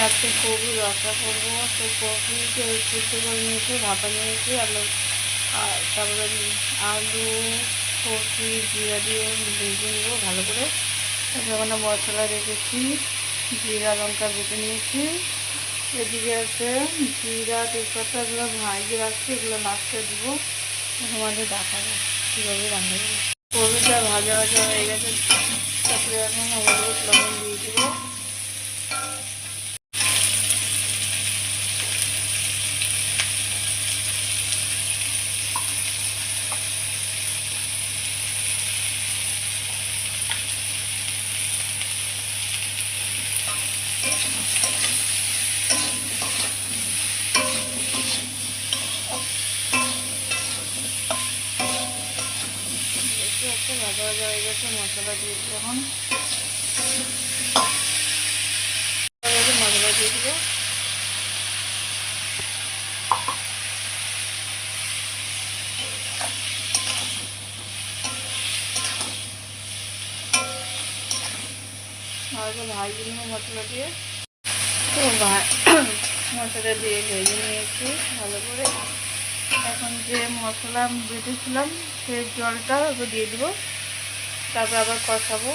আজকে কপি রসা করবো। তো কপিকে সিদ্ধ করে নিয়েছি, ভাপা নিয়েছি। আর তারপরে আলু, কপি, জিরা দিয়ে ভেজে নেবো ভালো করে। ওখানে মশলা রেখেছি, জিরা লঙ্কা বেটে নিয়েছি। এদিকে আছে জিরা তেজপাতাগুলো ভাজিয়ে রাখছি, এগুলো লাস্টে দেবো। তোমাদের দেখাবো কীভাবে রান্না করবো। কপিটা ভাজা ভাজা হয়ে গেছে, তারপরে এখন হলুদ লবণ দিয়ে দেবো। একটা ভাজা ভাজা হয়ে গেছে, মশলা দিয়ে দেবো। এখন মশলা দিয়ে দেবো। ভালো ভাজি নেবো মশলা দিয়ে। তো মশলা দিয়ে ভেজে নিয়েছি ভালো করে। এখন যে মশলা বেটেছিলাম সেই জলটা দিয়ে দেবো, তারপর আবার কষাবো।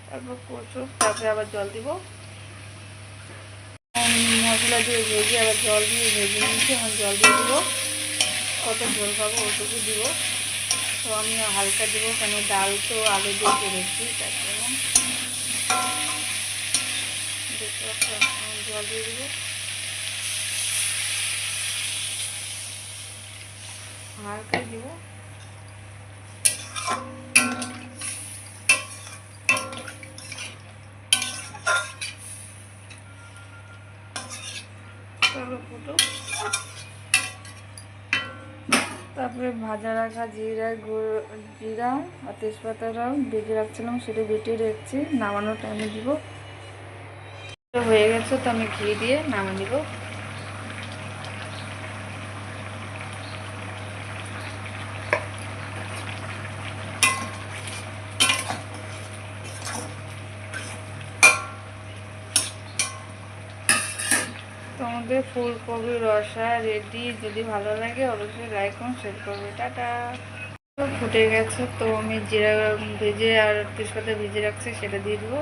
তারপর কষো, তারপরে আবার জল দিব। মশলা দিয়ে ভেজে আবার জল দিয়ে ভেজে নিয়েছি, এখন জল দিয়ে দেবো। কত ঝোল খাবো ওটুকু দিব। তো আমি হালকা দেবো, কেন ডাল তো আলু দিয়ে করেছি, তার জন্য জল দিয়ে দেবো। হালকা দিব। তারপরে ভাজা রাখা জিরা আর তেজপাতাটাও বেটে রাখছিলাম, সেটা বেটে রাখছি, নামানোর টাইমে দিব। হয়ে গেছে, তো আমি ঘি দিয়ে নামিয়ে দিব। তোমাদের ফুলকপির রসা রেডি। যদি ভালো লাগে অবশ্যই লাইক করুন, শেয়ার করবে। টাটা। ফুটে গেছে, তো আমি জিরা ভেজে আর তেজপাতা ভেজে রাখছি, সেটা দিয়ে দেবো।